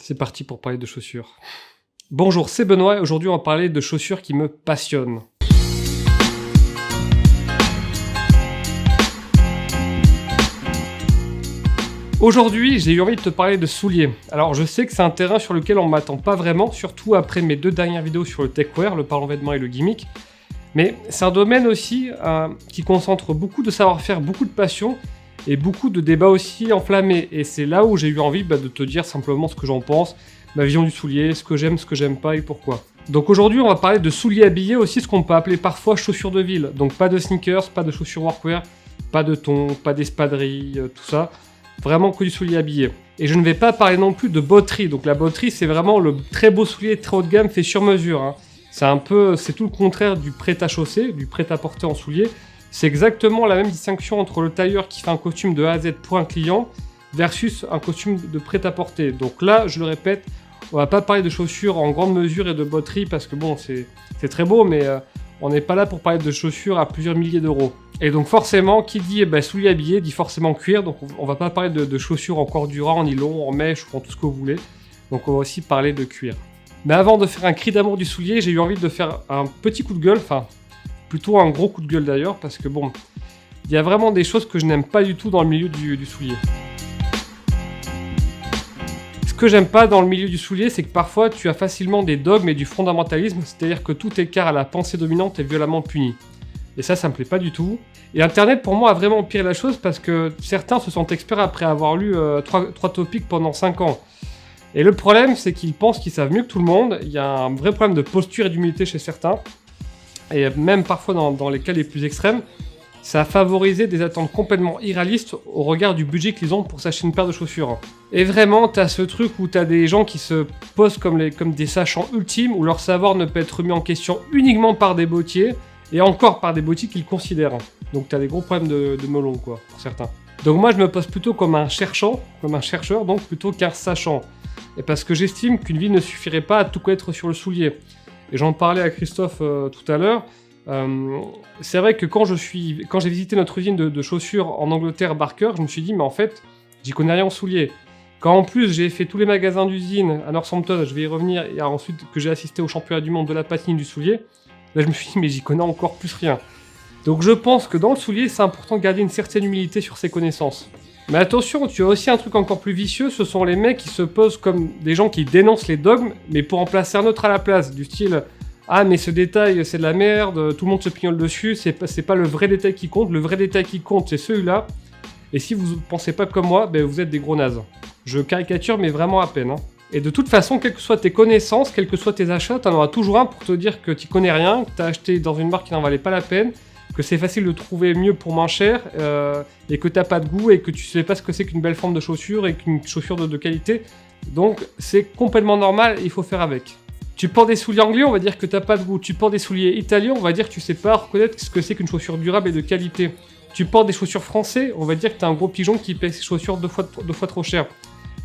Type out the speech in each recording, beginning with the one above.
C'est parti pour parler de chaussures. Bonjour, c'est Benoît et aujourd'hui on va parler de chaussures qui me passionnent. Aujourd'hui, j'ai eu envie de te parler de souliers. Alors je sais que c'est un terrain sur lequel on ne m'attend pas vraiment, surtout après mes deux dernières vidéos sur le techwear, le parlant vêtements et le gimmick. Mais c'est un domaine aussi qui concentre beaucoup de savoir-faire, beaucoup de passion et beaucoup de débats aussi enflammés. Et c'est là où j'ai eu envie de te dire simplement ce que j'en pense, ma vision du soulier, ce que j'aime pas et pourquoi. Donc aujourd'hui, on va parler de souliers habillés aussi, ce qu'on peut appeler parfois chaussures de ville. Donc pas de sneakers, pas de chaussures workwear, pas de thon, pas d'espadrilles, tout ça. Vraiment que du soulier habillé. Et je ne vais pas parler non plus de botterie. Donc la botterie, c'est vraiment le très beau soulier très haut de gamme fait sur mesure. C'est tout le contraire du prêt-à-chausser, du prêt-à-porter en soulier. C'est exactement la même distinction entre le tailleur qui fait un costume de A à Z pour un client versus un costume de prêt-à-porter. Donc là, je le répète, on va pas parler de chaussures en grande mesure et de botterie parce que bon, c'est très beau, mais on n'est pas là pour parler de chaussures à plusieurs milliers d'euros. Et donc forcément, qui dit soulier habillé dit forcément cuir. Donc on va pas parler de chaussures en cordura, en nylon, en mèche ou en tout ce que vous voulez. Donc on va aussi parler de cuir. Mais avant de faire un cri d'amour du soulier, j'ai eu envie de faire un petit coup de gueule, enfin plutôt un gros coup de gueule d'ailleurs, parce que bon, il y a vraiment des choses que je n'aime pas du tout dans le milieu du soulier. Ce que j'aime pas dans le milieu du soulier, c'est que parfois tu as facilement des dogmes et du fondamentalisme, c'est-à-dire que tout écart à la pensée dominante est violemment puni. Et ça me plaît pas du tout. Et Internet pour moi a vraiment empiré la chose parce que certains se sentent experts après avoir lu 3 topics pendant 5 ans. Et le problème, c'est qu'ils pensent qu'ils savent mieux que tout le monde. Il y a un vrai problème de posture et d'humilité chez certains. Et même parfois dans les cas les plus extrêmes, ça a favorisé des attentes complètement irréalistes au regard du budget qu'ils ont pour s'acheter une paire de chaussures. Et vraiment, t'as ce truc où t'as des gens qui se posent comme des sachants ultimes, où leur savoir ne peut être remis en question uniquement par des bottiers, et encore par des bottiers qu'ils considèrent. Donc t'as des gros problèmes de melon, quoi, pour certains. Donc moi, je me pose plutôt comme un chercheur, donc plutôt qu'un sachant. Et parce que j'estime qu'une vie ne suffirait pas à tout connaître sur le soulier. Et j'en parlais à Christophe tout à l'heure. C'est vrai que quand j'ai visité notre usine de chaussures en Angleterre, Barker, je me suis dit, mais en fait, j'y connais rien en souliers. Quand en plus j'ai fait tous les magasins d'usine à Northampton, je vais y revenir, et ensuite que j'ai assisté au championnat du monde de la patine du soulier, là je me suis dit, mais j'y connais encore plus rien. Donc je pense que dans le soulier, c'est important de garder une certaine humilité sur ses connaissances. Mais attention, tu as aussi un truc encore plus vicieux, ce sont les mecs qui se posent comme des gens qui dénoncent les dogmes, mais pour en placer un autre à la place, du style « Ah mais ce détail c'est de la merde, tout le monde se pignole dessus, c'est pas le vrai détail qui compte, le vrai détail qui compte c'est celui-là, et si vous pensez pas comme moi, vous êtes des gros nazes. » Je caricature mais vraiment à peine. Et de toute façon, quelles que soient tes connaissances, quels que soient tes achats, t'en auras toujours un pour te dire que tu connais rien, que t'as acheté dans une marque qui n'en valait pas la peine, que c'est facile de trouver mieux pour moins cher, et que t'as pas de goût, et que tu sais pas ce que c'est qu'une belle forme de chaussure, et qu'une chaussure de qualité. Donc c'est complètement normal, il faut faire avec. Tu portes des souliers anglais, on va dire que t'as pas de goût. Tu portes des souliers italiens, on va dire que tu sais pas reconnaître ce que c'est qu'une chaussure durable et de qualité. Tu portes des chaussures français, on va dire que t'es un gros pigeon qui paye ses chaussures deux fois trop cher.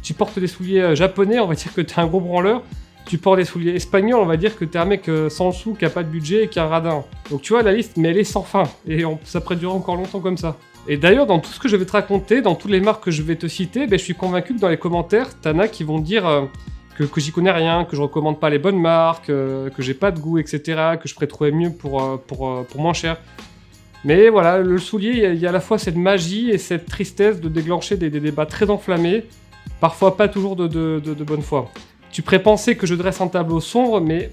Tu portes des souliers japonais, on va dire que t'es un gros branleur. Tu portes des souliers espagnols, on va dire que t'es un mec sans sous, qui a pas de budget et qui a un radin. Donc tu vois, la liste, mais elle est sans fin. Et ça pourrait durer encore longtemps comme ça. Et d'ailleurs, dans tout ce que je vais te raconter, dans toutes les marques que je vais te citer, je suis convaincu que dans les commentaires, t'en as qui vont dire que j'y connais rien, que je recommande pas les bonnes marques, que j'ai pas de goût, etc., que je pourrais trouver mieux pour moins cher. Mais voilà, le soulier, il y a à la fois cette magie et cette tristesse de déclencher des débats très enflammés, parfois pas toujours de bonne foi. Tu pourrais penser que je dresse un tableau sombre, mais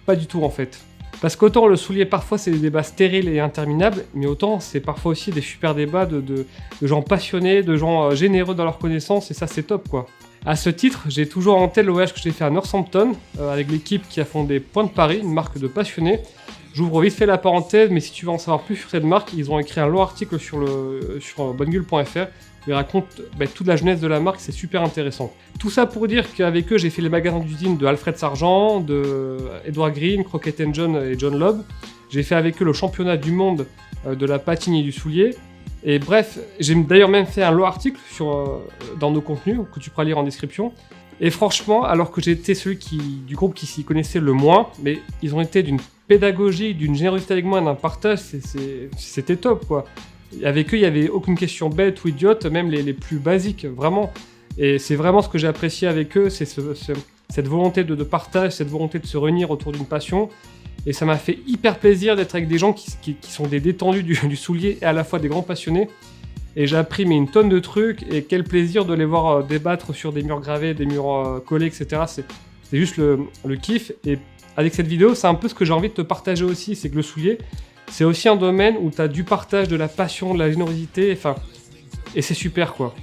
pas du tout en fait. Parce qu'autant le soulier parfois c'est des débats stériles et interminables, mais autant c'est parfois aussi des super débats de gens passionnés, de gens généreux dans leurs connaissances, et ça c'est top quoi. À ce titre, j'ai toujours en tête le voyage que j'ai fait à Northampton, avec l'équipe qui a fondé Point de Paris, une marque de passionnés. J'ouvre vite fait la parenthèse, mais si tu veux en savoir plus sur cette marque, ils ont écrit un long article sur bonnegueule.fr. Ils racontent toute la jeunesse de la marque, c'est super intéressant. Tout ça pour dire qu'avec eux, j'ai fait les magasins d'usine de Alfred Sargent, de Edward Green, Crockett & John et John Lobb. J'ai fait avec eux le championnat du monde de la patine et du soulier. Et bref, j'ai d'ailleurs même fait un long article dans nos contenus, que tu pourras lire en description. Et franchement, alors que j'étais celui du groupe qui s'y connaissait le moins, mais ils ont été d'une pédagogie, d'une générosité avec moi, d'un partage, c'était top quoi. Avec eux, il n'y avait aucune question bête ou idiote, même les plus basiques. Vraiment, Et c'est vraiment ce que j'ai apprécié avec eux, c'est cette volonté de partage, cette volonté de se réunir autour d'une passion. Et ça m'a fait hyper plaisir d'être avec des gens qui sont des détendus du soulier et à la fois des grands passionnés. Et j'ai appris une tonne de trucs, et quel plaisir de les voir débattre sur des murs gravés, des murs collés, etc. C'est juste le kiff. Et avec cette vidéo, c'est un peu ce que j'ai envie de te partager aussi, c'est que le soulier, c'est aussi un domaine où tu as du partage, de la passion, de la générosité, et c'est super quoi.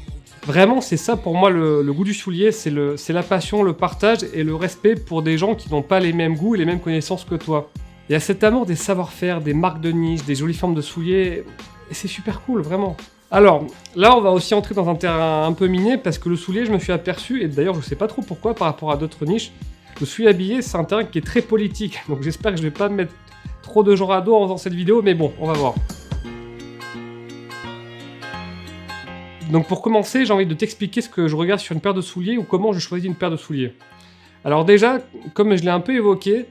Vraiment, c'est ça pour moi le goût du soulier, c'est la passion, le partage et le respect pour des gens qui n'ont pas les mêmes goûts et les mêmes connaissances que toi. Il y a cet amour des savoir-faire, des marques de niche, des jolies formes de souliers, et c'est super cool, vraiment. Alors, là, on va aussi entrer dans un terrain un peu miné, parce que le soulier, je me suis aperçu, et d'ailleurs, je sais pas trop pourquoi par rapport à d'autres niches, le soulier habillé, c'est un terrain qui est très politique, donc j'espère que je vais pas me mettre trop de gens à dos en faisant cette vidéo, mais bon, on va voir. Donc pour commencer, j'ai envie de t'expliquer ce que je regarde sur une paire de souliers ou comment je choisis une paire de souliers. Alors déjà, comme je l'ai un peu évoqué,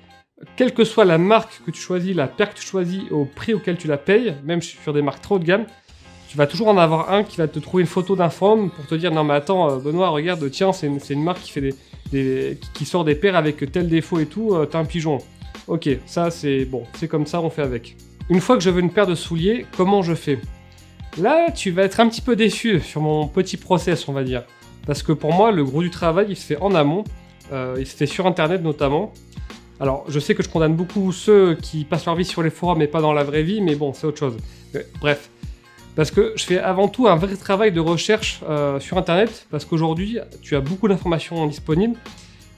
quelle que soit la marque que tu choisis, la paire que tu choisis, au prix auquel tu la payes, même sur des marques trop haut de gamme, tu vas toujours en avoir un qui va te trouver une photo d'un forum pour te dire « Non mais attends, Benoît, regarde, tiens, c'est une marque qui fait qui sort des paires avec tel défaut et tout, t'as un pigeon. » Ok, ça c'est bon, c'est comme ça, on fait avec. Une fois que je veux une paire de souliers, comment je fais ? Là, tu vas être un petit peu déçu sur mon petit process, on va dire. Parce que pour moi, le gros du travail, il se fait en amont. Il se fait sur Internet notamment. Alors, je sais que je condamne beaucoup ceux qui passent leur vie sur les forums et pas dans la vraie vie, mais bon, c'est autre chose. Bref. Parce que je fais avant tout un vrai travail de recherche sur Internet, parce qu'aujourd'hui, tu as beaucoup d'informations disponibles.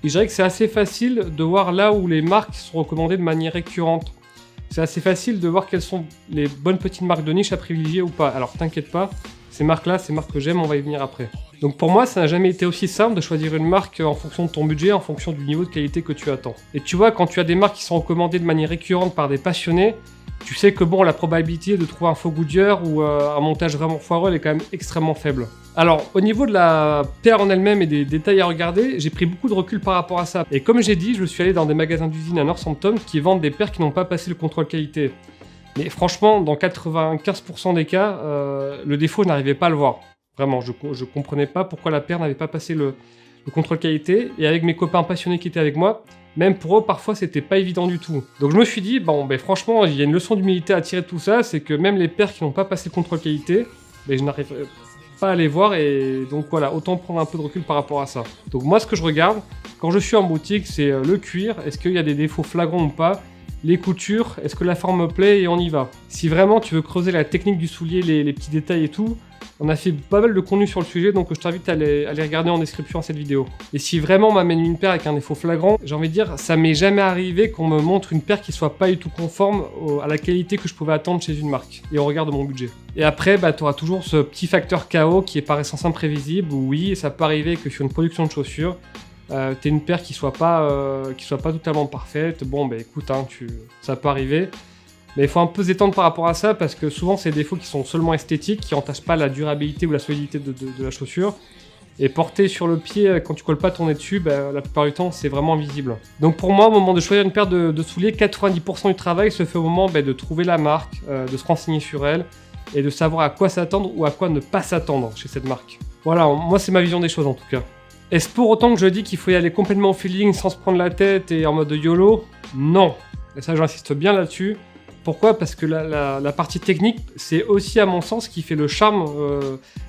Et je dirais que c'est assez facile de voir là où les marques sont recommandées de manière récurrente. C'est assez facile de voir quelles sont les bonnes petites marques de niche à privilégier ou pas. Alors t'inquiète pas, ces marques-là, ces marques que j'aime, on va y venir après. Donc pour moi, ça n'a jamais été aussi simple de choisir une marque en fonction de ton budget, en fonction du niveau de qualité que tu attends. Et tu vois, quand tu as des marques qui sont recommandées de manière récurrente par des passionnés, tu sais que bon, la probabilité de trouver un faux goodyear ou un montage vraiment foireux, elle est quand même extrêmement faible. Alors, au niveau de la paire en elle-même et des détails à regarder, j'ai pris beaucoup de recul par rapport à ça. Et comme j'ai dit, je suis allé dans des magasins d'usine à Northampton qui vendent des paires qui n'ont pas passé le contrôle qualité. Mais franchement, dans 95% des cas, le défaut, je n'arrivais pas à le voir. Vraiment, je comprenais pas pourquoi la paire n'avait pas passé le contrôle qualité. Et avec mes copains passionnés qui étaient avec moi, même pour eux, parfois, c'était pas évident du tout. Donc je me suis dit, bon, ben franchement, il y a une leçon d'humilité à tirer de tout ça, c'est que même les paires qui n'ont pas passé le contrôle qualité, ben, je n'arrive pas à les voir, et donc voilà, autant prendre un peu de recul par rapport à ça. Donc moi, ce que je regarde, quand je suis en boutique, c'est le cuir, est-ce qu'il y a des défauts flagrants ou pas, les coutures, est-ce que la forme me plaît, et on y va. Si vraiment tu veux creuser la technique du soulier, les petits détails et tout, on a fait pas mal de contenu sur le sujet, donc je t'invite à les regarder en description à cette vidéo. Et si vraiment on m'amène une paire avec un défaut flagrant, j'ai envie de dire, ça m'est jamais arrivé qu'on me montre une paire qui soit pas du tout conforme à la qualité que je pouvais attendre chez une marque, et au regard de mon budget. Et après, bah, tu auras toujours ce petit facteur KO qui est par essence imprévisible, où oui, ça peut arriver que sur une production de chaussures, t'aies une paire qui soit pas totalement parfaite. Bon, bah écoute, hein, ça peut arriver. Mais il faut un peu s'étendre par rapport à ça, parce que souvent c'est des défauts qui sont seulement esthétiques, qui n'entachent pas la durabilité ou la solidité de la chaussure. Et porter sur le pied, quand tu colles pas ton nez dessus, bah, la plupart du temps c'est vraiment visible. Donc pour moi, au moment de choisir une paire de souliers, 90% du travail se fait au moment de trouver la marque, de se renseigner sur elle, et de savoir à quoi s'attendre ou à quoi ne pas s'attendre chez cette marque. Voilà, moi c'est ma vision des choses en tout cas. Est-ce pour autant que je dis qu'il faut y aller complètement au feeling sans se prendre la tête et en mode YOLO? Non. Et ça j'insiste bien là-dessus. Pourquoi ? Parce que la partie technique, c'est aussi à mon sens ce qui fait le charme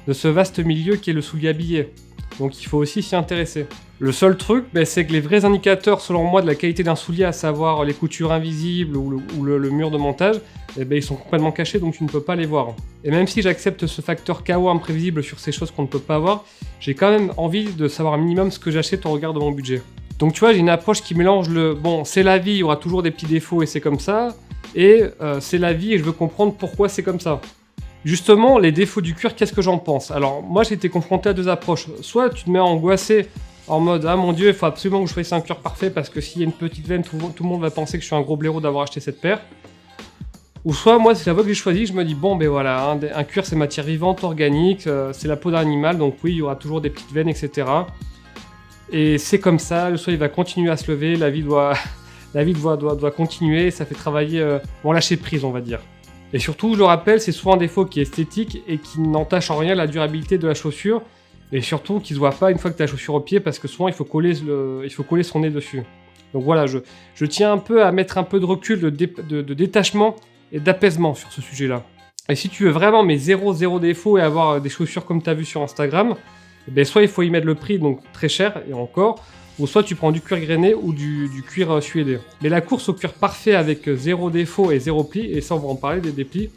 de ce vaste milieu qui est le soulier habillé. Donc il faut aussi s'y intéresser. Le seul truc, c'est que les vrais indicateurs selon moi de la qualité d'un soulier, à savoir les coutures invisibles ou le mur de montage, ils sont complètement cachés, donc tu ne peux pas les voir. Et même si j'accepte ce facteur KO imprévisible sur ces choses qu'on ne peut pas voir, j'ai quand même envie de savoir un minimum ce que j'achète au regard de mon budget. Donc tu vois, j'ai une approche qui mélange bon, c'est la vie, il y aura toujours des petits défauts et c'est comme ça, et c'est la vie et je veux comprendre pourquoi c'est comme ça. Justement, les défauts du cuir, qu'est-ce que j'en pense ? Alors moi j'ai été confronté à deux approches. Soit tu te mets à angoisser en mode « Ah mon dieu, il faut absolument que je choisisse un cuir parfait parce que s'il y a une petite veine, tout le monde va penser que je suis un gros blaireau d'avoir acheté cette paire. » Ou soit moi, c'est la voie que j'ai choisie, je me dis « Bon ben voilà, un cuir c'est matière vivante, organique, c'est la peau d'un animal, donc oui, il y aura toujours des petites veines, etc. » Et c'est comme ça, le soleil va continuer à se lever, la vie doit continuer, ça fait travailler, lâcher prise on va dire. Et surtout, je le rappelle, c'est souvent un défaut qui est esthétique et qui n'entache en rien la durabilité de la chaussure. Et surtout qu'il se voit pas une fois que tu as la chaussure au pied, parce que souvent il faut coller son nez dessus. Donc voilà, je tiens un peu à mettre un peu de recul, de détachement et d'apaisement sur ce sujet-là. Et si tu veux vraiment mais zéro défaut et avoir des chaussures comme tu as vu sur Instagram, soit il faut y mettre le prix, donc très cher et encore, ou soit tu prends du cuir grainé ou du cuir suédé. Mais la course au cuir parfait avec zéro défaut et zéro pli, et ça on va en parler des plis,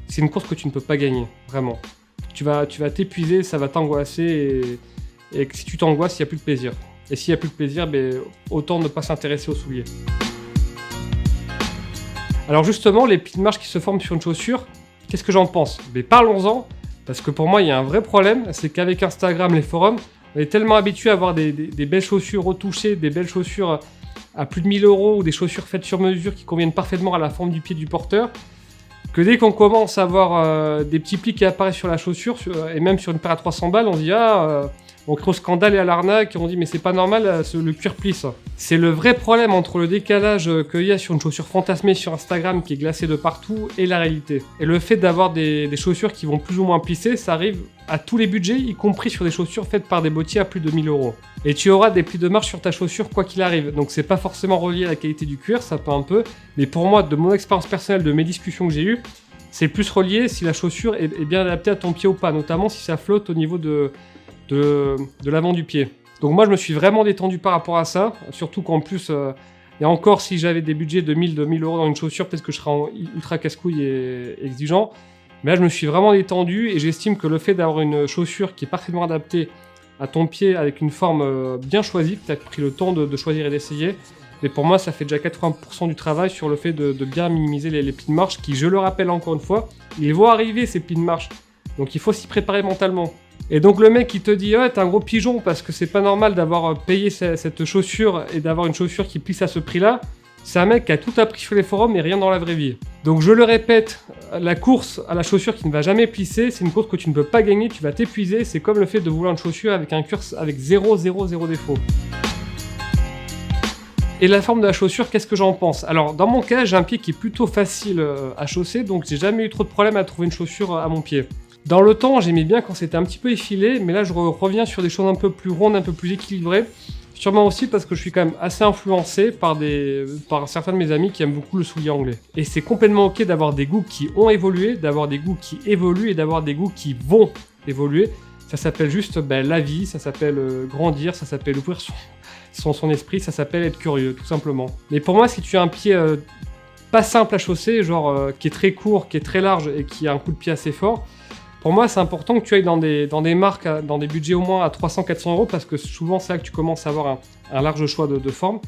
c'est une course que tu ne peux pas gagner, vraiment. Tu vas t'épuiser, ça va t'angoisser, et si tu t'angoisses, il n'y a plus de plaisir. Et s'il n'y a plus de plaisir, autant ne pas s'intéresser aux souliers. Alors justement, les plis de marche qui se forment sur une chaussure, qu'est-ce que j'en pense ? Parlons-en, parce que pour moi, il y a un vrai problème, c'est qu'avec Instagram, les forums, on est tellement habitué à avoir des belles chaussures retouchées, des belles chaussures à plus de 1000 € ou des chaussures faites sur mesure qui conviennent parfaitement à la forme du pied du porteur, que dès qu'on commence à avoir des petits plis qui apparaissent sur la chaussure, et même sur une paire à 300 balles, on se dit on crée au scandale et à l'arnaque, et on dit mais c'est pas normal, le cuir plisse. C'est le vrai problème entre le décalage qu'il y a sur une chaussure fantasmée sur Instagram qui est glacée de partout et la réalité. Et le fait d'avoir des chaussures qui vont plus ou moins plisser, ça arrive à tous les budgets, y compris sur des chaussures faites par des bottiers à plus de 1000 €. Et tu auras des plis de marche sur ta chaussure quoi qu'il arrive. Donc c'est pas forcément relié à la qualité du cuir, ça peut un peu, mais pour moi, de mon expérience personnelle, de mes discussions que j'ai eues, c'est plus relié si la chaussure est bien adaptée à ton pied ou pas, notamment si ça flotte au niveau de l'avant du pied. Donc moi je me suis vraiment détendu par rapport à ça, surtout qu'en plus, et encore si j'avais des budgets de 1000 € dans une chaussure, peut-être que je serais ultra casse-couille et exigeant, mais là je me suis vraiment détendu et j'estime que le fait d'avoir une chaussure qui est parfaitement adaptée à ton pied avec une forme bien choisie, que tu as pris le temps de choisir et d'essayer, mais pour moi ça fait déjà 80% du travail sur le fait de bien minimiser les plis de marche qui, je le rappelle encore une fois, ils vont arriver ces plis de marche, donc il faut s'y préparer mentalement. Et donc le mec qui te dit t'es un gros pigeon parce que c'est pas normal d'avoir payé cette chaussure et d'avoir une chaussure qui plisse à ce prix-là, c'est un mec qui a tout appris sur les forums et rien dans la vraie vie. Donc je le répète, la course à la chaussure qui ne va jamais plisser, c'est une course que tu ne peux pas gagner, tu vas t'épuiser, c'est comme le fait de vouloir une chaussure avec un cuir avec zéro défaut. Et la forme de la chaussure, qu'est-ce que j'en pense ? Alors dans mon cas, j'ai un pied qui est plutôt facile à chausser, donc j'ai jamais eu trop de problème à trouver une chaussure à mon pied. Dans le temps, j'aimais bien quand c'était un petit peu effilé, mais là je reviens sur des choses un peu plus rondes, un peu plus équilibrées. Sûrement aussi parce que je suis quand même assez influencé par certains de mes amis qui aiment beaucoup le soulier anglais. Et c'est complètement ok d'avoir des goûts qui ont évolué, d'avoir des goûts qui évoluent et d'avoir des goûts qui vont évoluer. Ça s'appelle juste la vie, ça s'appelle grandir, ça s'appelle ouvrir son esprit, ça s'appelle être curieux, tout simplement. Mais pour moi, si tu as un pied pas simple à chausser, genre qui est très court, qui est très large et qui a un coup de pied assez fort, pour moi, c'est important que tu ailles dans des marques, dans des budgets au moins à 300-400 € parce que souvent, c'est là que tu commences à avoir un large choix de formes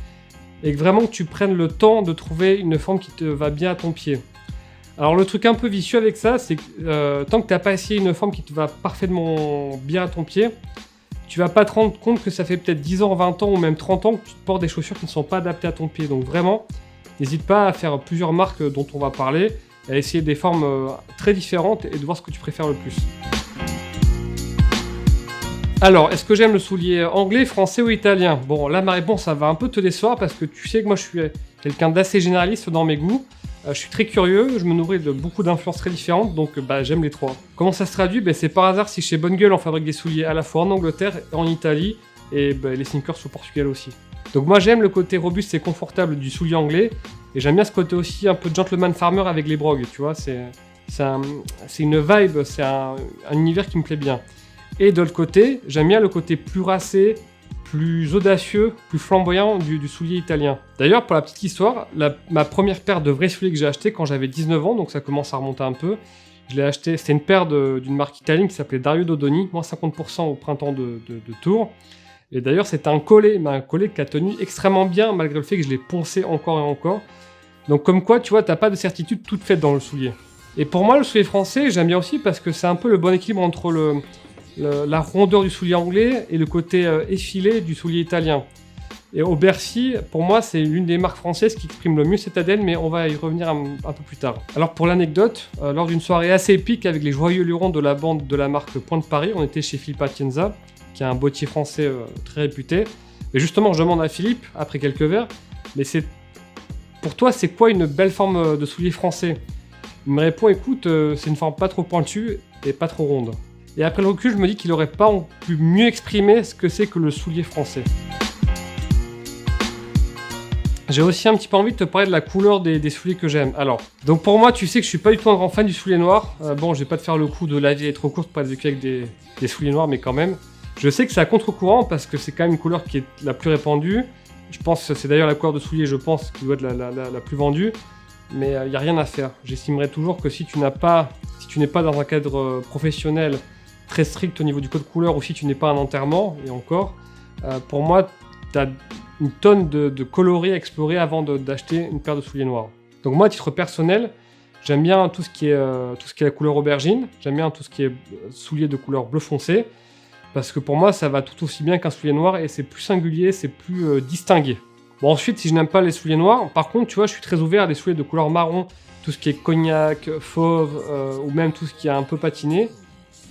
et que vraiment que tu prennes le temps de trouver une forme qui te va bien à ton pied. Alors, le truc un peu vicieux avec ça, c'est que tant que tu n'as pas essayé une forme qui te va parfaitement bien à ton pied, tu vas pas te rendre compte que ça fait peut-être 10 ans, 20 ans ou même 30 ans que tu portes des chaussures qui ne sont pas adaptées à ton pied. Donc vraiment, n'hésite pas à faire plusieurs marques dont on va parler, à essayer des formes très différentes et de voir ce que tu préfères le plus. Alors, est-ce que j'aime le soulier anglais, français ou italien ? Bon, là, ma réponse, ça va un peu te décevoir parce que tu sais que moi, je suis quelqu'un d'assez généraliste dans mes goûts. Je suis très curieux, je me nourris de beaucoup d'influences très différentes, donc j'aime les trois. Comment ça se traduit ? C'est par hasard si chez Bonne Gueule, on fabrique des souliers à la fois en Angleterre et en Italie, et les sneakers au Portugal aussi. Donc moi, j'aime le côté robuste et confortable du soulier anglais, et j'aime bien ce côté aussi un peu gentleman farmer avec les brogues, tu vois, c'est une vibe, c'est un univers qui me plaît bien. Et de l'autre côté, j'aime bien le côté plus racé, plus audacieux, plus flamboyant du soulier italien. D'ailleurs, pour la petite histoire, ma première paire de vrais souliers que j'ai acheté quand j'avais 19 ans, donc ça commence à remonter un peu, je l'ai acheté, c'était une paire d'une marque italienne qui s'appelait Dario Dodoni, moins 50% au printemps de Tours. Et d'ailleurs, c'était un collet, mais un collet qui a tenu extrêmement bien, malgré le fait que je l'ai poncé encore et encore. Donc comme quoi, tu vois, t'as pas de certitude toute faite dans le soulier. Et pour moi, le soulier français, j'aime bien aussi parce que c'est un peu le bon équilibre entre la rondeur du soulier anglais et le côté effilé du soulier italien. Et au Bercy, pour moi, c'est l'une des marques françaises qui exprime le mieux cet ADN, mais on va y revenir un peu plus tard. Alors pour l'anecdote, lors d'une soirée assez épique avec les joyeux lurons de la bande de la marque Point de Paris, on était chez Philippe Atienza, qui est un bottier français très réputé. Et justement, je demande à Philippe, après quelques verres, mais pour toi, c'est quoi une belle forme de soulier français ? Il me répond, écoute, c'est une forme pas trop pointue et pas trop ronde. Et après le recul, je me dis qu'il aurait pas pu mieux exprimer ce que c'est que le soulier français. J'ai aussi un petit peu envie de te parler de la couleur des souliers que j'aime. Alors, donc pour moi, tu sais que je suis pas du tout un grand fan du soulier noir. Bon, je vais pas te faire le coup de la vie est trop courte pour être vécu avec des souliers noirs, mais quand même. Je sais que c'est à contre-courant parce que c'est quand même une couleur qui est la plus répandue. Je pense que c'est d'ailleurs la couleur de soulier, je pense, qui doit être la plus vendue. Mais il n'y a rien à faire. J'estimerais toujours que si tu n'es pas dans un cadre professionnel très strict au niveau du code couleur ou si tu n'es pas un enterrement, et encore, pour moi, tu as une tonne de coloris à explorer avant d'acheter une paire de souliers noirs. Donc moi, à titre personnel, j'aime bien tout ce qui est la couleur aubergine, j'aime bien tout ce qui est souliers de couleur bleu foncé, parce que pour moi, ça va tout aussi bien qu'un soulier noir et c'est plus singulier, c'est plus distingué. Bon, ensuite, si je n'aime pas les souliers noirs, par contre, tu vois, je suis très ouvert à des souliers de couleur marron, tout ce qui est cognac, fauve, ou même tout ce qui est un peu patiné.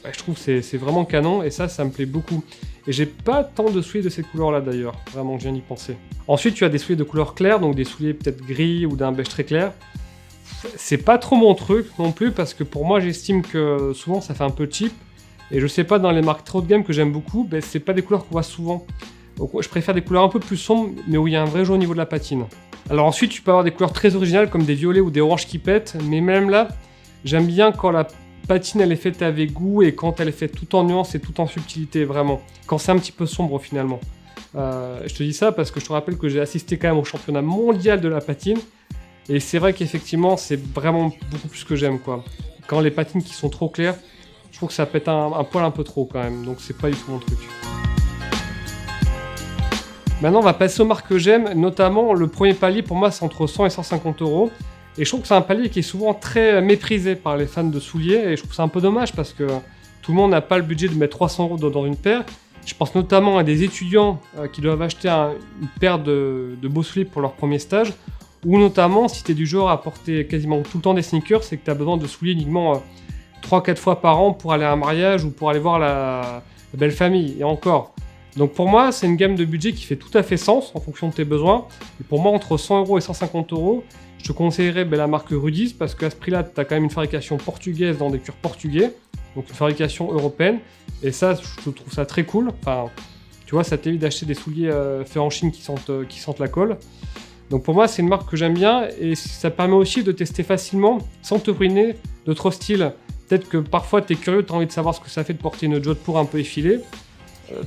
Bah, je trouve que c'est vraiment canon et ça me plaît beaucoup. Et j'ai pas tant de souliers de cette couleur-là d'ailleurs, vraiment, je viens d'y penser. Ensuite, tu as des souliers de couleur claire, donc des souliers peut-être gris ou d'un beige très clair. C'est pas trop mon truc non plus parce que pour moi, j'estime que souvent ça fait un peu cheap. Et je sais pas, dans les marques trop de gamme que j'aime beaucoup, ben, c'est pas des couleurs qu'on voit souvent. Donc je préfère des couleurs un peu plus sombres, mais où il y a un vrai jeu au niveau de la patine. Alors ensuite, tu peux avoir des couleurs très originales comme des violets ou des oranges qui pètent, mais même là, j'aime bien quand la patine elle est faite avec goût et quand elle est faite tout en nuances et tout en subtilité, vraiment. Quand c'est un petit peu sombre finalement. Je te dis ça parce que je te rappelle que j'ai assisté quand même au championnat mondial de la patine. Et c'est vrai qu'effectivement, c'est vraiment beaucoup plus ce que j'aime, quoi. Quand les patines qui sont trop claires, je trouve que ça pète un poil un peu trop quand même. Donc c'est pas du tout mon truc. Maintenant, on va passer aux marques que j'aime. Notamment, le premier palier pour moi, c'est entre 100 et 150 euros. Et je trouve que c'est un palier qui est souvent très méprisé par les fans de souliers. Et je trouve que c'est un peu dommage parce que tout le monde n'a pas le budget de mettre 300 euros dans une paire. Je pense notamment à des étudiants qui doivent acheter une paire de beaux souliers pour leur premier stage. Ou notamment, si tu es du genre à porter quasiment tout le temps des sneakers, c'est que tu as besoin de souliers uniquement 3-4 fois par an pour aller à un mariage ou pour aller voir la belle famille. Et encore. Donc pour moi, c'est une gamme de budget qui fait tout à fait sens en fonction de tes besoins. Et pour moi, entre 100 euros et 150 euros, je te conseillerais la marque Rudis parce qu'à ce prix-là, tu as quand même une fabrication portugaise dans des cuirs portugais. Donc une fabrication européenne. Et ça, je trouve ça très cool. Enfin, tu vois, ça t'évite d'acheter des souliers faits en Chine qui sentent la colle. Donc pour moi, c'est une marque que j'aime bien et ça permet aussi de tester facilement sans te ruiner d'autres styles. Peut-être que parfois tu es curieux, tu as envie de savoir ce que ça fait de porter une jodhpur un peu effilée.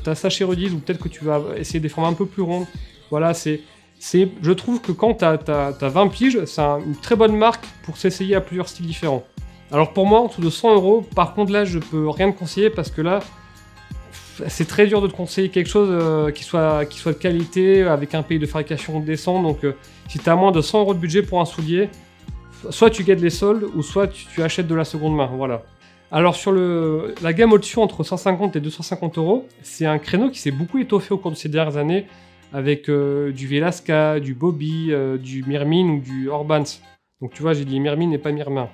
Tu as ça chez Rudis ou peut-être que tu vas essayer des formes un peu plus rondes. Voilà, je trouve que quand tu as 20 piges, c'est une très bonne marque pour s'essayer à plusieurs styles différents. Alors pour moi, en dessous de 100 euros, par contre là, je peux rien te conseiller parce que là, c'est très dur de te conseiller quelque chose qui soit de qualité, avec un pays de fabrication décent. Donc si tu as moins de 100 euros de budget pour un soulier, soit tu guettes les soldes, ou soit tu achètes de la seconde main. Voilà. Alors sur la gamme au-dessus, entre 150 et 250 euros, c'est un créneau qui s'est beaucoup étoffé au cours de ces dernières années, avec du Velasca, du Bobby, du Mirmin ou du Orbans. Donc tu vois, j'ai dit Mirmin et pas Mirmin.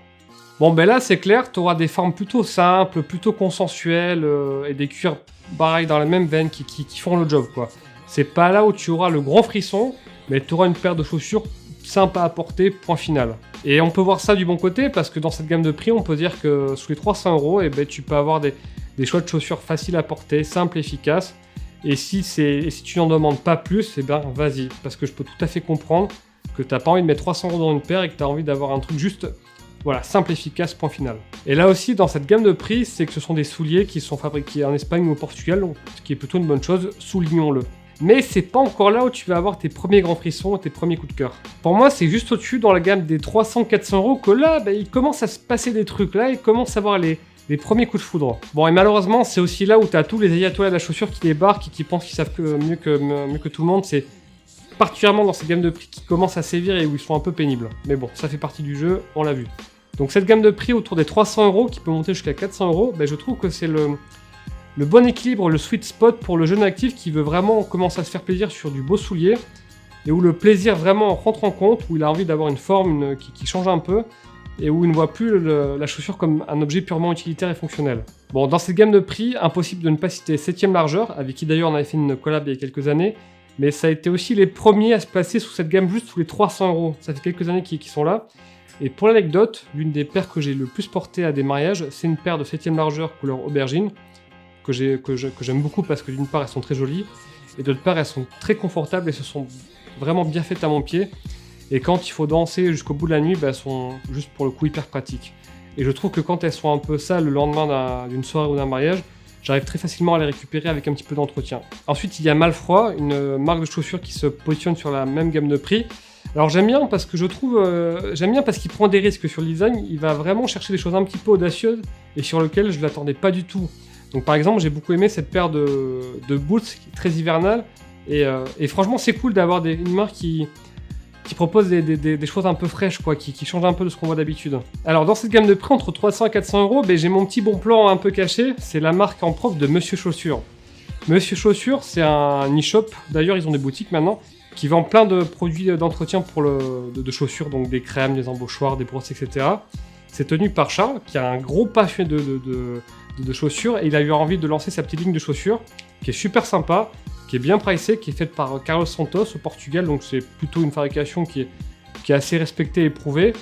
Bon ben là c'est clair, tu auras des formes plutôt simples, plutôt consensuelles et des cuirs pareil dans la même veine qui font le job quoi. C'est pas là où tu auras le grand frisson, mais tu auras une paire de chaussures sympa à porter, point final. Et on peut voir ça du bon côté parce que dans cette gamme de prix, on peut dire que sous les 300 euros, tu peux avoir des choix de chaussures faciles à porter, simples, efficaces. Et si tu n'en demandes pas plus, vas-y, parce que je peux tout à fait comprendre que tu n'as pas envie de mettre 300 euros dans une paire et que tu as envie d'avoir un truc juste. Voilà, simple, efficace, point final. Et là aussi, dans cette gamme de prix, c'est que ce sont des souliers qui sont fabriqués en Espagne ou au Portugal, donc, ce qui est plutôt une bonne chose, soulignons-le. Mais c'est pas encore là où tu vas avoir tes premiers grands frissons et tes premiers coups de cœur. Pour moi, c'est juste au-dessus, dans la gamme des 300-400 euros, que là, il commence à se passer des trucs. Là, il commence à avoir les premiers coups de foudre. Bon, et malheureusement, c'est aussi là où tu as tous les ayatollahs de la chaussure qui débarquent et qui pensent qu'ils savent mieux que tout le monde. C'est particulièrement dans cette gamme de prix qui commence à sévir et où ils sont un peu pénibles. Mais bon, ça fait partie du jeu, on l'a vu. Donc cette gamme de prix autour des 300 euros, qui peut monter jusqu'à 400 euros, je trouve que c'est le bon équilibre, le sweet spot pour le jeune actif qui veut vraiment commencer à se faire plaisir sur du beau soulier et où le plaisir vraiment rentre en compte, où il a envie d'avoir une forme qui change un peu et où il ne voit plus la chaussure comme un objet purement utilitaire et fonctionnel. Bon, dans cette gamme de prix, impossible de ne pas citer 7ème largeur, avec qui d'ailleurs on avait fait une collab il y a quelques années, mais ça a été aussi les premiers à se placer sous cette gamme juste sous les 300 euros. Ça fait quelques années qu'ils sont là. Et pour l'anecdote, l'une des paires que j'ai le plus portées à des mariages, c'est une paire de 7ème largeur couleur aubergine, que j'aime beaucoup parce que d'une part elles sont très jolies, et d'autre part elles sont très confortables et se sont vraiment bien faites à mon pied. Et quand il faut danser jusqu'au bout de la nuit, elles sont juste pour le coup hyper pratiques. Et je trouve que quand elles sont un peu sales le lendemain d'une soirée ou d'un mariage, j'arrive très facilement à les récupérer avec un petit peu d'entretien. Ensuite, il y a Malfroid, une marque de chaussures qui se positionne sur la même gamme de prix. Alors j'aime bien parce que j'aime bien parce qu'il prend des risques sur le design, il va vraiment chercher des choses un petit peu audacieuses et sur lesquelles je ne l'attendais pas du tout. Donc par exemple, j'ai beaucoup aimé cette paire de boots qui est très hivernale et franchement c'est cool d'avoir une marque qui propose des choses un peu fraîches, quoi, qui changent un peu de ce qu'on voit d'habitude. Alors dans cette gamme de prix entre 300 et 400 euros, j'ai mon petit bon plan un peu caché, c'est la marque en propre de Monsieur Chaussures. Monsieur Chaussures, c'est un e-shop, d'ailleurs ils ont des boutiques maintenant, qui vend plein de produits d'entretien de chaussures, donc des crèmes, des embauchoirs, des brosses, etc. C'est tenu par Charles, qui est un gros passionné de chaussures, et il a eu envie de lancer sa petite ligne de chaussures, qui est super sympa, qui est bien pricée, qui est faite par Carlos Santos au Portugal, donc c'est plutôt une fabrication qui est assez respectée et éprouvée.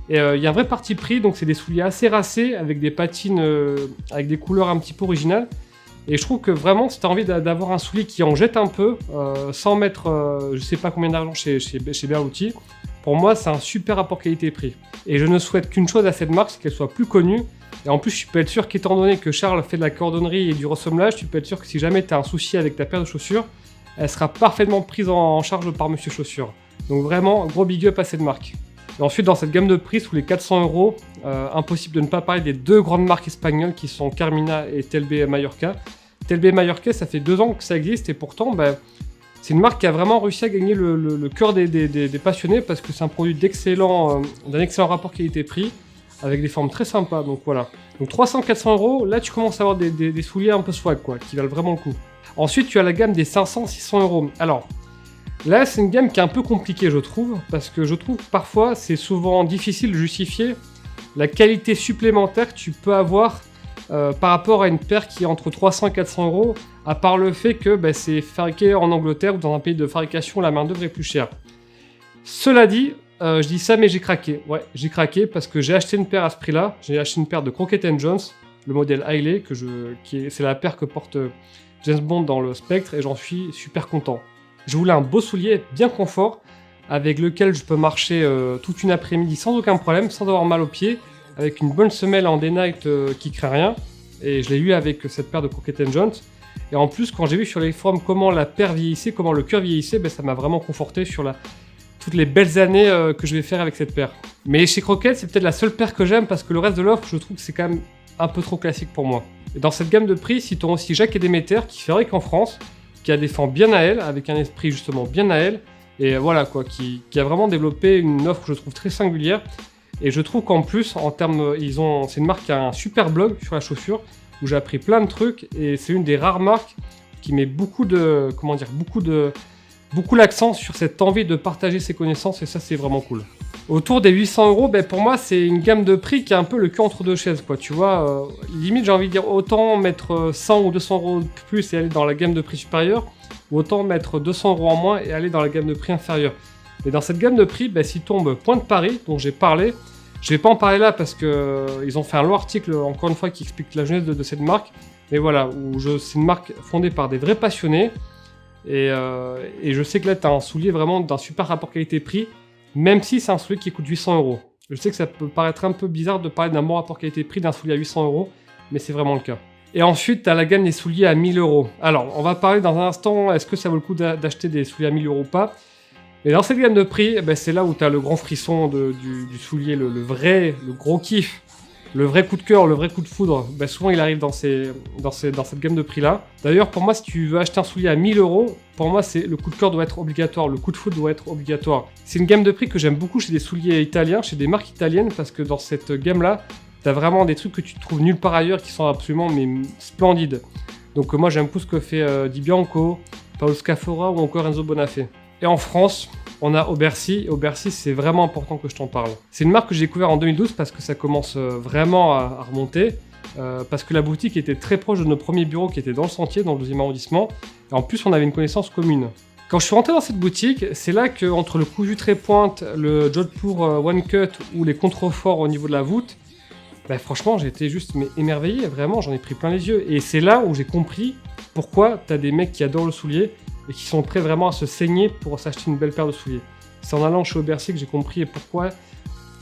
Et il y a un vrai parti pris, donc c'est des souliers assez racés, avec des patines, avec des couleurs un petit peu originales. Et je trouve que vraiment, si tu as envie d'avoir un soulier qui en jette un peu, sans mettre je sais pas combien d'argent chez Berluti, pour moi, c'est un super rapport qualité-prix. Et je ne souhaite qu'une chose à cette marque, c'est qu'elle soit plus connue. Et en plus, tu peux être sûr qu'étant donné que Charles fait de la cordonnerie et du ressemblage, tu peux être sûr que si jamais tu as un souci avec ta paire de chaussures, elle sera parfaitement prise en charge par Monsieur Chaussures. Donc vraiment, gros big up à cette marque. Et ensuite, dans cette gamme de prix, sous les 400 euros, impossible de ne pas parler des deux grandes marques espagnoles qui sont Carmina et Telbe Mallorca. Telbe Mallorca, ça fait 2 ans que ça existe et pourtant, c'est une marque qui a vraiment réussi à gagner le cœur des passionnés parce que c'est un produit d'un excellent rapport qualité-prix avec des formes très sympas. Donc voilà. Donc 300-400 euros, là tu commences à avoir des souliers un peu swag, quoi, qui valent vraiment le coup. Ensuite, tu as la gamme des 500-600 euros. Alors, là, c'est une gamme qui est un peu compliquée, je trouve, parce que je trouve que parfois, c'est souvent difficile de justifier la qualité supplémentaire que tu peux avoir par rapport à une paire qui est entre 300 et 400 euros, à part le fait que c'est fabriqué en Angleterre ou dans un pays de fabrication, la main-d'œuvre est plus chère. Cela dit, je dis ça, mais j'ai craqué. Ouais, j'ai craqué parce que j'ai acheté une paire à ce prix-là. J'ai acheté une paire de Crockett & Jones, le modèle Hailey, c'est la paire que porte James Bond dans le Spectre, et j'en suis super content. Je voulais un beau soulier bien confort, avec lequel je peux marcher toute une après-midi sans aucun problème, sans avoir mal aux pieds, avec une bonne semelle en Day-Night qui crée rien. Et je l'ai eu avec cette paire de Crockett & Jones. Et en plus, quand j'ai vu sur les forums comment la paire vieillissait, comment le cœur vieillissait, ça m'a vraiment conforté sur toutes les belles années que je vais faire avec cette paire. Mais chez Crockett, c'est peut-être la seule paire que j'aime parce que le reste de l'offre, je trouve que c'est quand même un peu trop classique pour moi. Et dans cette gamme de prix, citons aussi Jacques et Demeter qui fabrique en France, qui a des formes bien à elle, avec un esprit justement bien à elle, et voilà quoi, qui a vraiment développé une offre que je trouve très singulière. Et je trouve qu'en plus, c'est une marque qui a un super blog sur la chaussure, où j'ai appris plein de trucs, et c'est une des rares marques qui met beaucoup l'accent sur cette envie de partager ses connaissances, et ça c'est vraiment cool. Autour des 800 euros, pour moi c'est une gamme de prix qui est un peu le cul entre deux chaises, quoi. Tu vois, limite j'ai envie de dire autant mettre 100 ou 200 euros de plus et aller dans la gamme de prix supérieure, ou autant mettre 200 euros en moins et aller dans la gamme de prix inférieure. Et dans cette gamme de prix, s'y tombe Point de Paris, dont j'ai parlé. Je vais pas en parler là parce que ils ont fait un long article, encore une fois, qui explique la jeunesse de cette marque. Mais voilà, c'est une marque fondée par des vrais passionnés. Et je sais que là, tu as un soulier vraiment d'un super rapport qualité-prix, même si c'est un soulier qui coûte 800 euros. Je sais que ça peut paraître un peu bizarre de parler d'un bon rapport qualité-prix d'un soulier à 800 euros, mais c'est vraiment le cas. Et ensuite, tu as la gamme des souliers à 1000 euros. Alors, on va parler dans un instant, est-ce que ça vaut le coup d'acheter des souliers à 1000 euros ou pas? Mais dans cette gamme de prix, c'est là où tu as le grand frisson du soulier, le gros kiff, le vrai coup de cœur, le vrai coup de foudre. Souvent, il arrive dans cette gamme de prix-là. D'ailleurs, pour moi, si tu veux acheter un soulier à 1000 euros, pour moi, le coup de cœur doit être obligatoire, le coup de foudre doit être obligatoire. C'est une gamme de prix que j'aime beaucoup chez des souliers italiens, chez des marques italiennes, parce que dans cette gamme-là, tu as vraiment des trucs que tu trouves nulle part ailleurs qui sont absolument splendides. Donc moi, j'aime beaucoup ce que fait Di Bianco, Paolo Scafora ou encore Enzo Bonafé. Et en France, on a Aubercy. Aubercy, c'est vraiment important que je t'en parle. C'est une marque que j'ai découvert en 2012 parce que ça commence vraiment à remonter. Parce que la boutique était très proche de nos premiers bureaux qui étaient dans le Sentier, dans le 12e arrondissement. Et en plus, on avait une connaissance commune. Quand je suis rentré dans cette boutique, c'est là que entre le cousu trait-pointe, le Jodhpur One Cut ou les contreforts au niveau de la voûte, bah franchement j'ai été juste émerveillé, vraiment j'en ai pris plein les yeux. Et c'est là où j'ai compris pourquoi t'as des mecs qui adorent le soulier et qui sont prêts vraiment à se saigner pour s'acheter une belle paire de souliers. C'est en allant chez Aubercy que j'ai compris pourquoi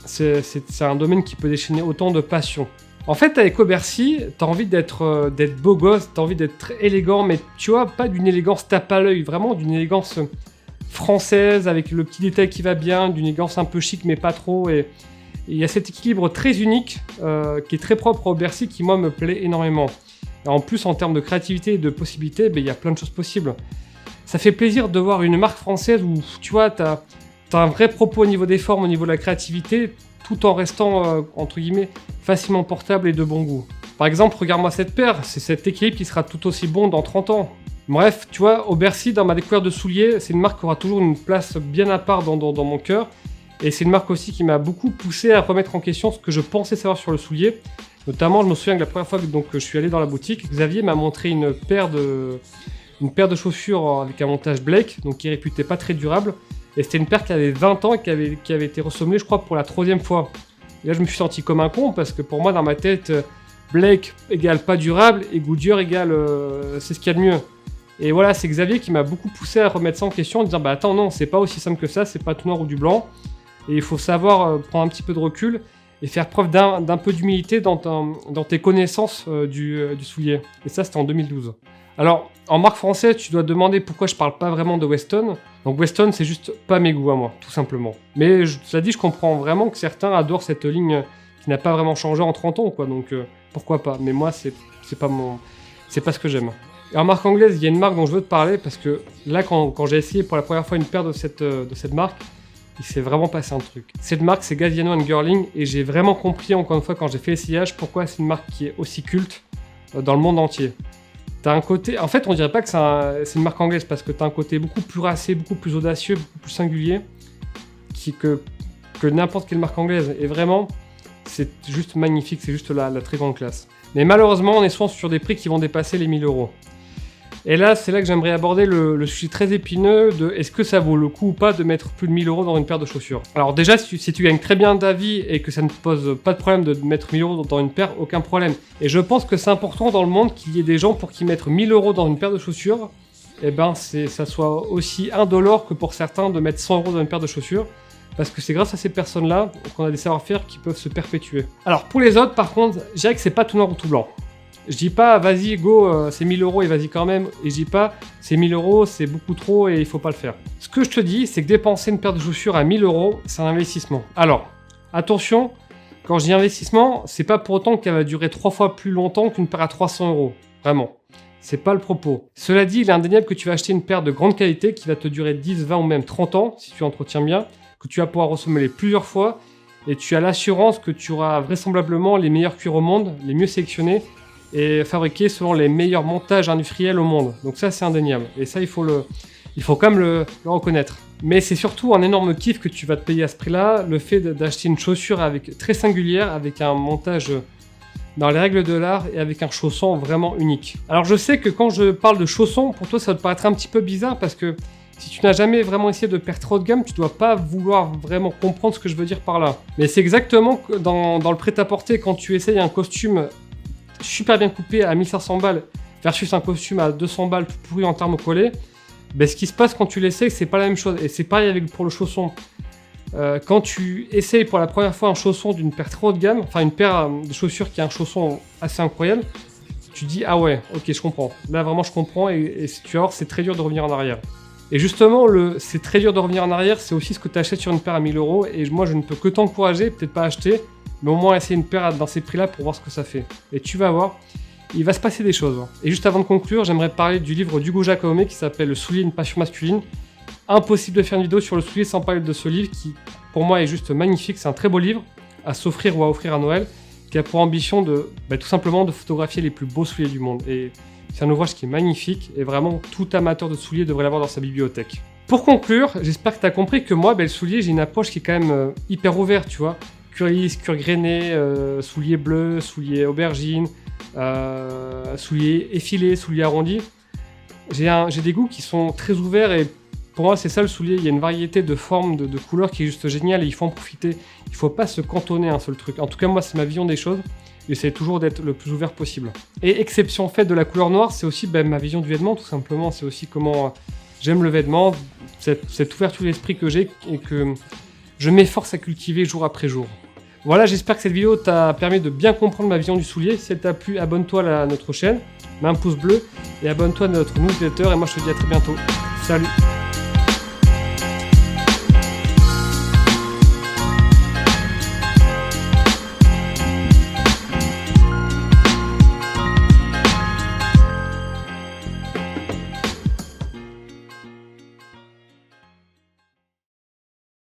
c'est un domaine qui peut déchaîner autant de passion. En fait, avec Aubercy, t'as envie d'être beau gosse, t'as envie d'être élégant, mais tu vois, pas d'une élégance tape à l'œil, vraiment d'une élégance française, avec le petit détail qui va bien, d'une élégance un peu chic, mais pas trop. Et il y a cet équilibre très unique, qui est très propre à Aubercy, qui moi me plaît énormément. Et en plus, en termes de créativité et de possibilités, il y a plein de choses possibles. Ça fait plaisir de voir une marque française où, tu vois, t'as un vrai propos au niveau des formes, au niveau de la créativité, tout en restant, entre guillemets, facilement portable et de bon goût. Par exemple, regarde-moi cette paire, c'est cet équilibre qui sera tout aussi bon dans 30 ans. Bref, tu vois, Aubercy, dans ma découverte de souliers, c'est une marque qui aura toujours une place bien à part dans mon cœur. Et c'est une marque aussi qui m'a beaucoup poussé à remettre en question ce que je pensais savoir sur le soulier. Notamment, je me souviens que la première fois que je suis allé dans la boutique, Xavier m'a montré une paire de chaussures avec un montage Blake, donc qui est réputé pas très durable. Et c'était une paire qui avait 20 ans et qui avait été ressemblée, je crois, pour la 3e fois. Et là, je me suis senti comme un con parce que pour moi, dans ma tête, Blake égale pas durable et Goodyear égale c'est ce qu'il y a de mieux. Et voilà, c'est Xavier qui m'a beaucoup poussé à remettre ça en question en disant bah attends, non, c'est pas aussi simple que ça, c'est pas tout noir ou du blanc. Et il faut savoir prendre un petit peu de recul et faire preuve d'un peu d'humilité dans tes connaissances du soulier. Et ça, c'était en 2012. Alors, en marque française, tu dois te demander pourquoi je parle pas vraiment de Weston. Donc Weston, c'est juste pas mes goûts à moi, tout simplement. Mais cela dit, je comprends vraiment que certains adorent cette ligne qui n'a pas vraiment changé en 30 ans, quoi. Donc pourquoi pas. Mais moi, c'est pas ce que j'aime. Et en marque anglaise, il y a une marque dont je veux te parler parce que là, quand j'ai essayé pour la première fois une paire de cette marque, il s'est vraiment passé un truc. Cette marque, c'est Galliano & Girling et j'ai vraiment compris, encore une fois, quand j'ai fait l'essayage, pourquoi c'est une marque qui est aussi culte dans le monde entier. T'as un côté... En fait, on dirait pas que c'est une marque anglaise parce que t'as un côté beaucoup plus racé, beaucoup plus audacieux, beaucoup plus singulier que n'importe quelle marque anglaise. Et vraiment, c'est juste magnifique, c'est juste la très grande classe. Mais malheureusement, on est souvent sur des prix qui vont dépasser les 1000 €. Et là, c'est là que j'aimerais aborder le sujet très épineux de est-ce que ça vaut le coup ou pas de mettre plus de 1000 € dans une paire de chaussures. Alors déjà, si tu gagnes très bien ta vie et que ça ne te pose pas de problème de mettre 1000 € dans une paire, aucun problème. Et je pense que c'est important dans le monde qu'il y ait des gens pour qui mettre 1000 € dans une paire de chaussures, ça soit aussi indolore que pour certains de mettre 100 € dans une paire de chaussures. Parce que c'est grâce à ces personnes-là qu'on a des savoir-faire qui peuvent se perpétuer. Alors pour les autres, par contre, je dirais que c'est pas tout noir ou tout blanc. Je dis pas vas-y go c'est 1000 € et vas-y quand même, et je dis pas c'est 1000 € c'est beaucoup trop et il faut pas le faire. Ce que je te dis c'est que dépenser une paire de chaussures à 1000 € c'est un investissement. Alors attention, quand je dis investissement, c'est pas pour autant qu'elle va durer 3 fois plus longtemps qu'une paire à 300 €. Vraiment, c'est pas le propos. Cela dit, il est indéniable que tu vas acheter une paire de grande qualité qui va te durer 10, 20 ou même 30 ans si tu entretiens bien, que tu vas pouvoir ressembler plusieurs fois et tu as l'assurance que tu auras vraisemblablement les meilleurs cuirs au monde, les mieux sélectionnés et fabriqués selon les meilleurs montages industriels au monde. Donc ça, c'est indéniable. Et ça, il faut quand même le reconnaître. Mais c'est surtout un énorme kiff que tu vas te payer à ce prix-là, le fait d'acheter une chaussure très singulière, avec un montage dans les règles de l'art et avec un chausson vraiment unique. Alors je sais que quand je parle de chausson, pour toi, ça va te paraître un petit peu bizarre parce que si tu n'as jamais vraiment essayé de paire trop haut de gamme, tu dois pas vouloir vraiment comprendre ce que je veux dire par là. Mais c'est exactement dans le prêt-à-porter, quand tu essayes un costume super bien coupé à 1500 balles versus un costume à 200 balles tout pourri en thermocollé, ce qui se passe quand tu l'essayes, c'est pas la même chose. Et c'est pareil pour le chausson. Quand tu essayes pour la première fois un chausson d'une paire très haut de gamme, enfin une paire de chaussures qui a un chausson assez incroyable, tu dis ah ouais, ok, je comprends. Là vraiment je comprends et tu vas voir, c'est très dur de revenir en arrière. Et justement, c'est très dur de revenir en arrière, c'est aussi ce que tu achètes sur une paire à 1000 € et moi je ne peux que t'encourager, peut-être pas acheter, mais au moins essayer une paire dans ces prix-là pour voir ce que ça fait. Et tu vas voir, il va se passer des choses. Et juste avant de conclure, j'aimerais parler du livre d'Hugo Jacome qui s'appelle Le soulier, une passion masculine. Impossible de faire une vidéo sur le soulier sans parler de ce livre qui, pour moi, est juste magnifique. C'est un très beau livre à s'offrir ou à offrir à Noël, qui a pour ambition tout simplement de photographier les plus beaux souliers du monde. Et c'est un ouvrage qui est magnifique et vraiment tout amateur de souliers devrait l'avoir dans sa bibliothèque. Pour conclure, j'espère que tu as compris que moi, le soulier, j'ai une approche qui est quand même hyper ouverte, tu vois. Cuir lisse, cuir grainé, souliers bleus, souliers aubergine, souliers effilés, souliers arrondis. J'ai des goûts qui sont très ouverts et pour moi, c'est ça le soulier. Il y a une variété de formes, de couleurs qui est juste géniale et il faut en profiter. Il faut pas se cantonner à un seul truc. En tout cas, moi, c'est ma vision des choses. J'essaie toujours d'être le plus ouvert possible. Et exception faite de la couleur noire, c'est aussi ma vision du vêtement, tout simplement. C'est aussi comment j'aime le vêtement, cette ouverture d'esprit que j'ai et que je m'efforce à cultiver jour après jour. Voilà, j'espère que cette vidéo t'a permis de bien comprendre ma vision du soulier. Si elle t'a plu, abonne-toi à notre chaîne, mets un pouce bleu et abonne-toi à notre newsletter. Et moi, je te dis à très bientôt. Salut!